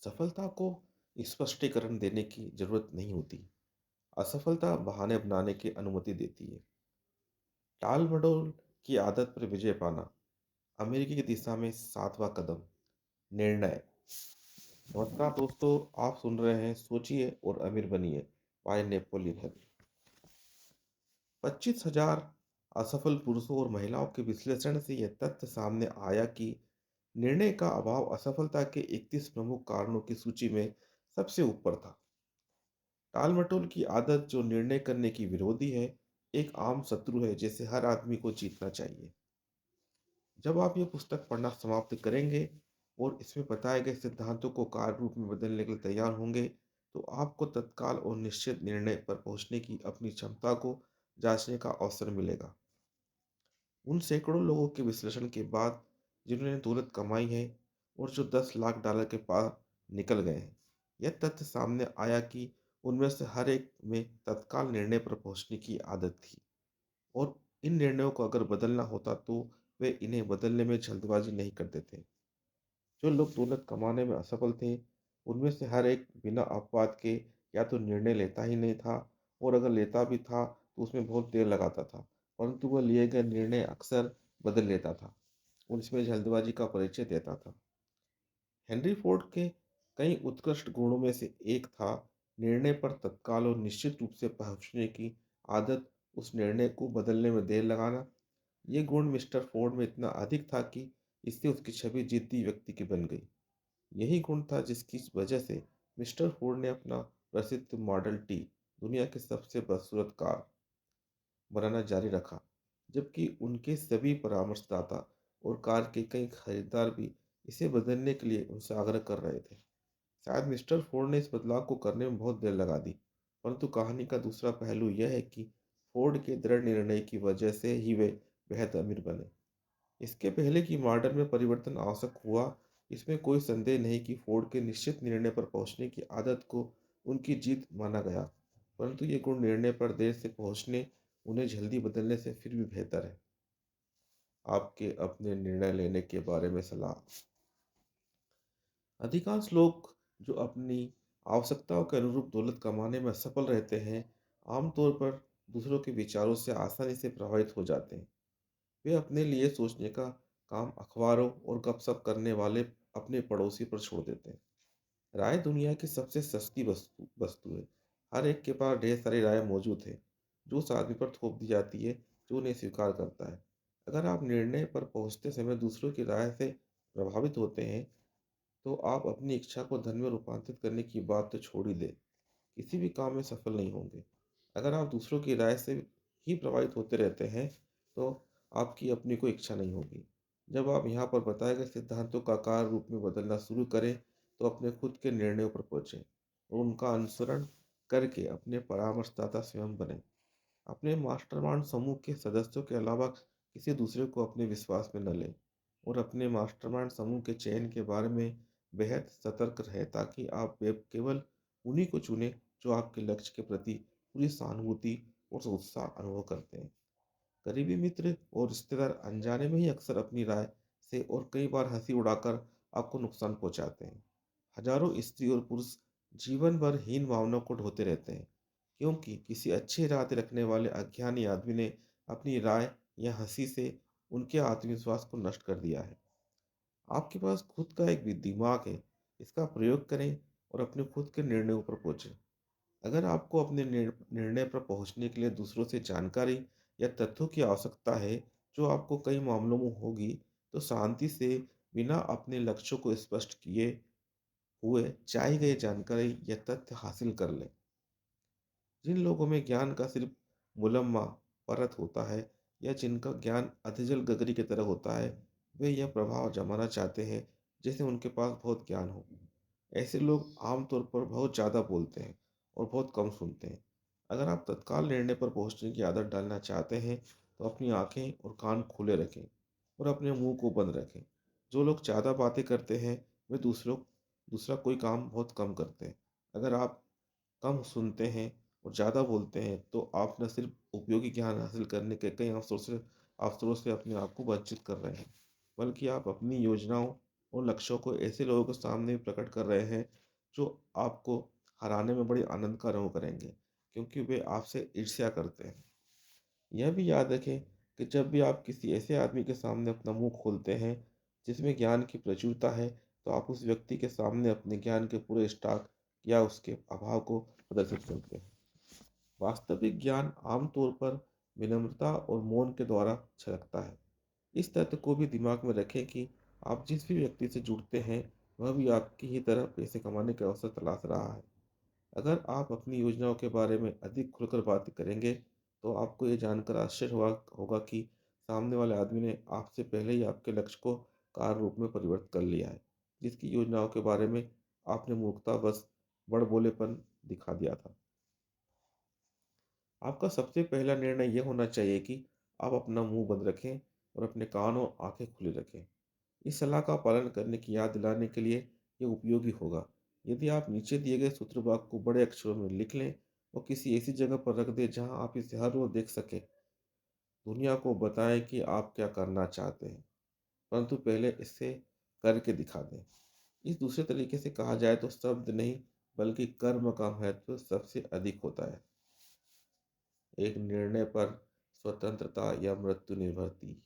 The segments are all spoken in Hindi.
सफलता को स्पष्टीकरण देने की जरूरत नहीं होती। असफलता बहाने बनाने की अनुमति देती है। टाल मटोल की आदत पर विजय पाना। अमेरिकी की दिशा में सातवां कदम। निर्णय। नमस्कार दोस्तों, आप सुन रहे हैं सोचिए और अमीर बनिए बाय नेपोलियन हिल। 25,000 असफल पुरुषों और महिलाओं के विश्लेषण से यह तथ्य सामने आया कि निर्णय का अभाव असफलता के 31 प्रमुख कारणों की सूची में सबसे ऊपर था। टालमटोल की आदत, जो निर्णय करने की विरोधी है, एक आम शत्रु है जिसे हर आदमी को जीतना चाहिए। जब आप ये पुस्तक पढ़ना समाप्त करेंगे और इसमें बताए गए सिद्धांतों को कार्य रूप में बदलने के लिए तैयार होंगे, तो आपको तत्काल और निश्चित निर्णय पर पहुंचने की अपनी क्षमता को जांचने का अवसर मिलेगा। उन सैकड़ों लोगों के विश्लेषण के बाद जिन्होंने दौलत कमाई है और जो 10 लाख डॉलर के पार निकल गए हैं, यह तथ्य सामने आया कि उनमें से हर एक में तत्काल निर्णय पर पहुंचने की आदत थी। और इन निर्णयों को अगर बदलना होता तो वे इन्हें बदलने में जल्दबाजी नहीं करते थे। जो लोग दौलत कमाने में असफल थे, उनमें से हर एक बिना अपवाद के या तो निर्णय लेता ही नहीं था, और अगर लेता भी था तो उसमें बहुत देर लगाता था, परंतु वह लिए गए निर्णय अक्सर बदल लेता था और इसमें जल्दबाजी का परिचय देता था। हेनरी फोर्ड के कई उत्कृष्ट गुणों में से एक था निर्णय पर तत्काल और निश्चित रूप से पहुंचने की आदत, उस निर्णय को बदलने में देर लगाना। ये गुण मिस्टर फोर्ड में इतना अधिक था कि इससे उसकी छवि जिद्दी व्यक्ति की बन गई। यही गुण था जिसकी वजह से मिस्टर फोर्ड ने अपना प्रसिद्ध मॉडल टी, दुनिया की सबसे बदसूरत कार, बनाना जारी रखा, जबकि उनके सभी परामर्शदाता और कार के कई खरीदार भी इसे बदलने के लिए उनसे आग्रह कर रहे थे। शायद मिस्टर फोर्ड ने इस बदलाव को करने में बहुत देर लगा दी, परंतु कहानी का दूसरा पहलू यह है कि फोर्ड के दृढ़ निर्णय की वजह से ही वे बेहद अमीर बने। इसके पहले कि मॉडल में परिवर्तन आवश्यक हुआ, इसमें कोई संदेह नहीं कि फोर्ड के निश्चित निर्णय पर पहुंचने की आदत को उनकी जीत माना गया, परंतु ये गुण निर्णय पर देर से पहुंचने, उन्हें जल्दी बदलने से फिर भी बेहतर है। आपके अपने निर्णय लेने के बारे में सलाह। अधिकांश लोग जो अपनी आवश्यकताओं के अनुरूप दौलत कमाने में असफल रहते हैं, आमतौर पर दूसरों के विचारों से आसानी से प्रभावित हो जाते हैं। वे अपने लिए सोचने का काम अखबारों और गपशप करने वाले अपने पड़ोसी पर छोड़ देते हैं। राय दुनिया की सबसे सस्ती वस्तु वस्तु है। हर एक के पास ढेर सारी राय मौजूद है, जो उस आदमी पर थोप दी जाती है जो उन्हें स्वीकार करता है। अगर आप निर्णय पर पहुंचते समय दूसरों की राय से प्रभावित होते हैं, तो आप अपनी इच्छा को धन में रूपांतरित करने की बात तो छोड़ ही दें, किसी भी काम में सफल नहीं होंगे। अगर आप दूसरों की राय से ही प्रभावित होते रहते हैं, तो आपकी अपनी कोई इच्छा नहीं होगी। जब आप यहाँ पर बताए गए सिद्धांतों का कार्य रूप में बदलना शुरू करें, तो अपने खुद के निर्णयों पर पहुंचें और उनका अनुसरण करके अपने परामर्शदाता स्वयं बने। अपने मास्टरमाइंड समूह के सदस्यों के अलावा किसी दूसरे को अपने विश्वास में न लें, और अपने मास्टरमाइंड समूह के चयन के बारे में बेहद सतर्क रहें, ताकि आप केवल उन्हीं को चुनें जो आपके लक्ष्य के प्रति पूरी सहानुभूति और उत्साह अनुभव करते हैं। करीबी मित्र और रिश्तेदार अनजाने में ही अक्सर अपनी राय से और कई बार हंसी उड़ाकर आपको नुकसान पहुंचाते हैं। हजारों स्त्री और पुरुष जीवन भर हीन भावनाओं को ढोते रहते हैं, क्योंकि किसी अच्छे इरादे रखने वाले अज्ञानी आदमी ने अपनी राय या हंसी से उनके आत्मविश्वास को नष्ट कर दिया है। आपके पास खुद का एक भी दिमाग है, इसका प्रयोग करें और अपने खुद के निर्णयों पर पहुंचें। अगर आपको अपने निर्णय पर पहुंचने के लिए दूसरों से जानकारी या तथ्यों की आवश्यकता है, जो आपको कई मामलों में होगी, तो शांति से बिना अपने लक्ष्यों को स्पष्ट किए हुए चाहिए गई जानकारी या तथ्य हासिल कर लें। जिन लोगों में ज्ञान का सिर्फ मुलम्मा परत होता है, या जिनका ज्ञान अधजल गगरी की तरह होता है, वे यह प्रभाव जमाना चाहते हैं जैसे उनके पास बहुत ज्ञान हो। ऐसे लोग आमतौर पर बहुत ज़्यादा बोलते हैं और बहुत कम सुनते हैं। अगर आप तत्काल निर्णय पर पहुंचने की आदत डालना चाहते हैं, तो अपनी आंखें और कान खुले रखें और अपने मुंह को बंद रखें। जो लोग ज़्यादा बातें करते हैं, वे दूसरा कोई काम बहुत कम करते हैं। अगर आप कम सुनते हैं और ज़्यादा बोलते हैं, तो आप न सिर्फ उपयोगी ज्ञान हासिल करने के कई अवसरों से अपने आप को वंचित कर रहे हैं, बल्कि आप अपनी योजनाओं और लक्ष्यों को ऐसे लोगों के सामने प्रकट कर रहे हैं, जो आपको हराने में बड़ी आनंद का अनुभव करेंगे, क्योंकि वे आपसे ईर्ष्या करते हैं। यह भी याद रखें कि जब भी आप किसी ऐसे आदमी के सामने अपना मुंह खोलते हैं जिसमें ज्ञान की प्रचुरता है, तो आप उस व्यक्ति के सामने अपने ज्ञान के पूरे स्टॉक या उसके अभाव को प्रदर्शित करते हैं। वास्तविक ज्ञान आमतौर पर विनम्रता और मौन के द्वारा छलकता है। इस तथ्य को भी दिमाग में रखें कि आप जिस भी व्यक्ति से जुड़ते हैं, वह भी आपकी ही तरह पैसे कमाने के अवसर तलाश रहा है। अगर आप अपनी योजनाओं के बारे में अधिक खुलकर बात करेंगे, तो आपको ये जानकर आश्चर्य हुआ होगा कि सामने वाले आदमी ने आपसे पहले ही आपके लक्ष्य को कार्य रूप में परिवर्तित कर लिया है, जिसकी योजनाओं के बारे में आपने मूर्खतावश बड़बोलेपन दिखा दिया था। आपका सबसे पहला निर्णय यह होना चाहिए कि आप अपना मुंह बंद रखें और अपने कान और आंखें खुली रखें। इस सलाह का पालन करने की याद दिलाने के लिए ये उपयोगी होगा। यदि आप नीचे दिए गए सूत्रवाक्य को बड़े अक्षरों में लिख लें और किसी ऐसी जगह पर रख दें जहां आप इसे हर रोज देख सकें, दुनिया को बताएं कि आप क्या करना चाहते हैं, परंतु पहले इसे करके दिखा दें। इस दूसरे तरीके से कहा जाए तो शब्द नहीं, बल्कि कर्म का महत्व सबसे अधिक होता है। एक निर्णय पर स्वतंत्रता या मृत्यु निर्भर थी।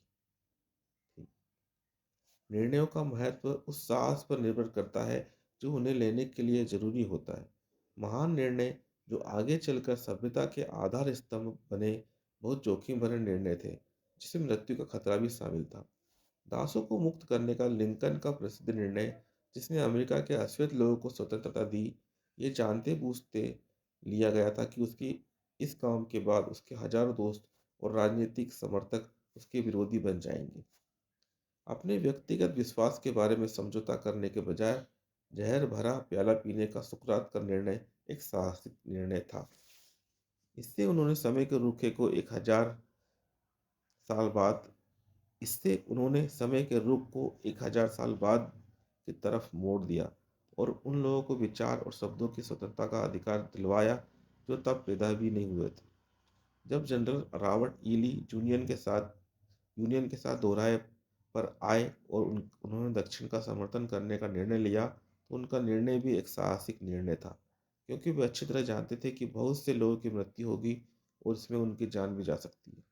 निर्णयों का महत्व उस साहस पर निर्भर करता है जो उन्हें लेने के लिए जरूरी होता है। महान निर्णय जो आगे चलकर सभ्यता के आधार स्तंभ बने, बहुत जोखिम भरे निर्णय थे, जिसमें मृत्यु का खतरा भी शामिल था। दासों को मुक्त करने का लिंकन का प्रसिद्ध निर्णय, जिसने अमेरिका के अश्वेत लोगों को स्वतंत्रता दी, ये जानते बूझते लिया गया था कि उसकी इस काम के बाद उसके हजारों दोस्त और राजनीतिक समर्थक उसके विरोधी बन जाएंगे। अपने व्यक्तिगत विश्वास के बारे में समझौता करने के बजाय जहर भरा प्याला पीने का सुकरात का निर्णय एक साहसिक निर्णय था। इससे उन्होंने समय के रूखे को 1000 साल बाद इससे उन्होंने समय के रुख को 1000 साल बाद की तरफ मोड़ दिया और उन लोगों को विचार और शब्दों की स्वतंत्रता का अधिकार दिलवाया जो तब पैदा भी नहीं हुए थे। जब जनरल रॉबर्ट ईली यूनियन के साथ दोहराए पर आए और उन्होंने दक्षिण का समर्थन करने का निर्णय लिया, तो उनका निर्णय भी एक साहसिक निर्णय था, क्योंकि वे अच्छी तरह जानते थे कि बहुत से लोगों की मृत्यु होगी और इसमें उनकी जान भी जा सकती है।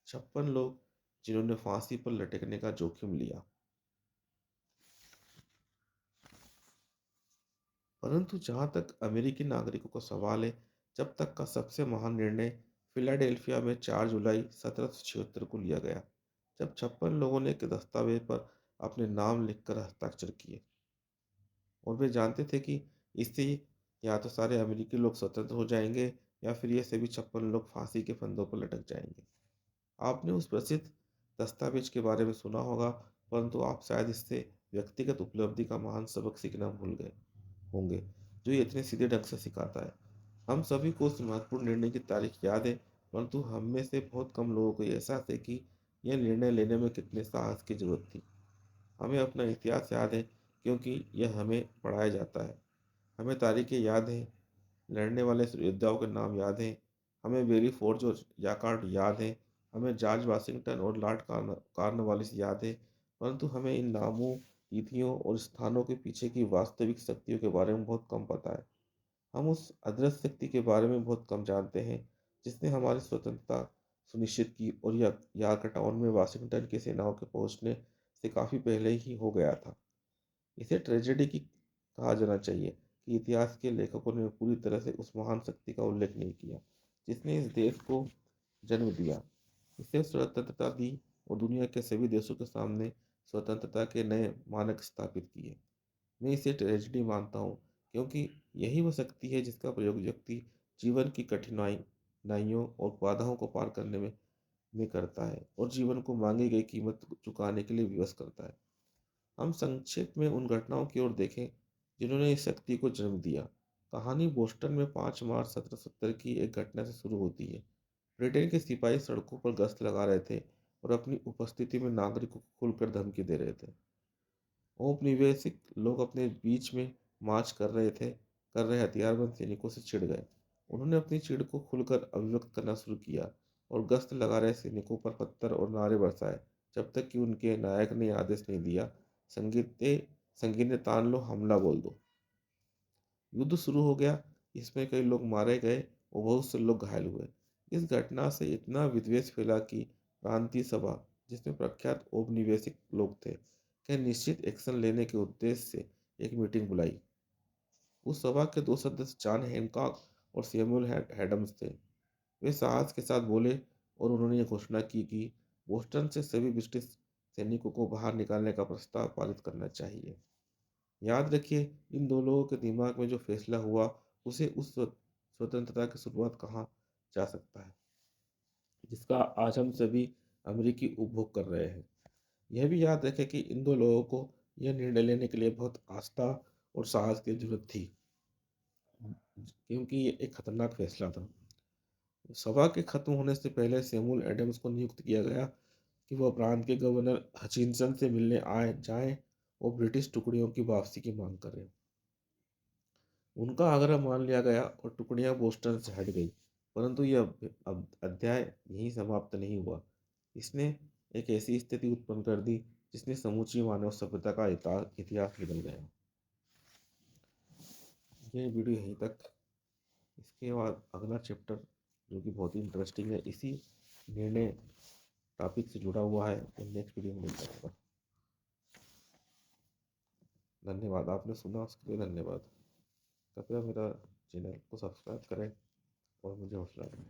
56 लोग जिन्होंने फांसी पर लटकने का जोखिम लिया। परंतु जहां तक अमेरिकी नागरिकों का सवाल है, जब तक का सबसे महान निर्णय फिलाडेल्फिया में 4 जुलाई 1776 को लिया गया, जब 56 लोगों ने एक दस्तावेज पर अपने नाम लिखकर हस्ताक्षर किए और वे जानते थे कि इससे या तो सारे अमेरिकी लोग स्वतंत्र हो जाएंगे या फिर ये सभी 56 लोग फांसी के फंदों पर लटक जाएंगे। आपने उस प्रसिद्ध दस्तावेज के बारे में सुना होगा, परंतु आप शायद इससे व्यक्तिगत उपलब्धि का महान सबक सीखना भूल गए होंगे, जो ये इतने सीधे ढंग से सिखाता है। हम सभी को उस महत्वपूर्ण निर्णय की तारीख याद है, परंतु हम में से बहुत कम लोगों को ये एहसास है कि यह निर्णय लेने में कितने साहस की जरूरत थी। हमें अपना इतिहास याद है क्योंकि यह हमें पढ़ाया जाता है। हमें तारीखें याद हैं, लड़ने वाले योद्धाओं के नाम याद हैं, हमें बेरी फोर्ज और याकार्ड याद हैं, हमें जॉर्ज वाशिंगटन और लॉर्ड कॉर्नवालिस याद है, परंतु हमें इन नामों, तिथियों और स्थानों के पीछे की वास्तविक शक्तियों के बारे में बहुत कम पता है। हम उस अदृश्य शक्ति के बारे में बहुत कम जानते हैं जिसने हमारी स्वतंत्रता सुनिश्चित की और यह यॉर्कटाउन में वाशिंगटन की सेनाओं के पहुंचने से काफी पहले ही हो गया था। इसे ट्रेजेडी की कहा जाना चाहिए कि इतिहास के लेखकों ने पूरी तरह से उस महान शक्ति का उल्लेख नहीं किया जिसने इस देश को जन्म दिया, इसे स्वतंत्रता दी और दुनिया के सभी देशों के सामने स्वतंत्रता के नए मानक स्थापित किए। मैं इसे ट्रेजेडी मानता हूँ क्योंकि यही वह शक्ति है जिसका प्रयोग व्यक्ति जीवन की कठिनाइयों और बाधाओं को पार करने में करता है और जीवन को मांगी गई कीमत चुकाने के लिए विवश करता है। हम संक्षेप में उन घटनाओं की ओर देखें जिन्होंने इस शक्ति को जन्म दिया। कहानी बोस्टन में 5 मार्च 1770 की एक घटना से शुरू होती है। ब्रिटेन के सिपाही सड़कों पर गश्त लगा रहे थे और अपनी उपस्थिति में नागरिकों को खुलकर धमकी दे रहे थे। औपनिवेशिक लोग अपने बीच में मार्च कर रहे हथियारबंद सैनिकों से चिढ़ गए। उन्होंने अपनी चिढ़ को खुलकर अभिव्यक्त करना शुरू किया और गश्त लगा रहे सैनिकों पर पत्थर और नारे बरसाए। जब तक कि उनके नायक ने आदेश नहीं दिया, संगीत ने तान लो, हमला बोल दो। युद्ध शुरू हो गया। इसमें कई लोग मारे गए और बहुत से लोग घायल हुए। इस घटना से इतना विद्वेष फैला कि प्रांतीय सभा, जिसमें प्रख्यात औपनिवेशिक लोग थे, के निश्चित एक्शन लेने के उद्देश्य से एक मीटिंग बुलाई। उस सभा के दो सदस्य जॉन हैनकॉक और सैमुअल एडम्स थे। वे साहस के साथ बोले और उन्होंने ये घोषणा की कि बोस्टन से सभी ब्रिटिश सैनिकों को बाहर निकालने का प्रस्ताव पारित करना चाहिए। याद रखिए, इन दो लोगों के दिमाग में जो फैसला हुआ, उसे उस स्वतंत्रता की शुरुआत कहा जा सकता है जिसका आज हम सभी अमेरिकी उपभोग कर रहे हैं। यह भी याद रखें कि इन दो लोगों को यह निर्णय लेने के लिए बहुत आस्था और साहस की जरूरत थी, क्योंकि ये एक खतरनाक फैसला था। सभा के खत्म होने से पहले सैमुअल एडम्स को नियुक्त किया गया कि वह प्रांत के गवर्नर हचिनसन से मिलने आए जाएं और ब्रिटिश टुकड़ियों की वापसी की मांग करें। उनका आग्रह मान लिया गया और टुकड़ियां बोस्टन से हट गई। परंतु यह अब अध्याय यहीं समाप्त नहीं हुआ। इसने एक ऐसी स्थिति उत्पन्न कर दी जिसने समूची मानव सभ्यता का इतिहास बदल गया। ये वीडियो यहीं तक। इसके बाद अगला चैप्टर, जो कि बहुत ही इंटरेस्टिंग है, इसी निर्णय टॉपिक से जुड़ा हुआ है, वो नेक्स्ट वीडियो में मिलता होगा। धन्यवाद, आपने सुना उसके लिए धन्यवाद। कृपया मेरा चैनल को सब्सक्राइब करें और मुझे हौसला दें।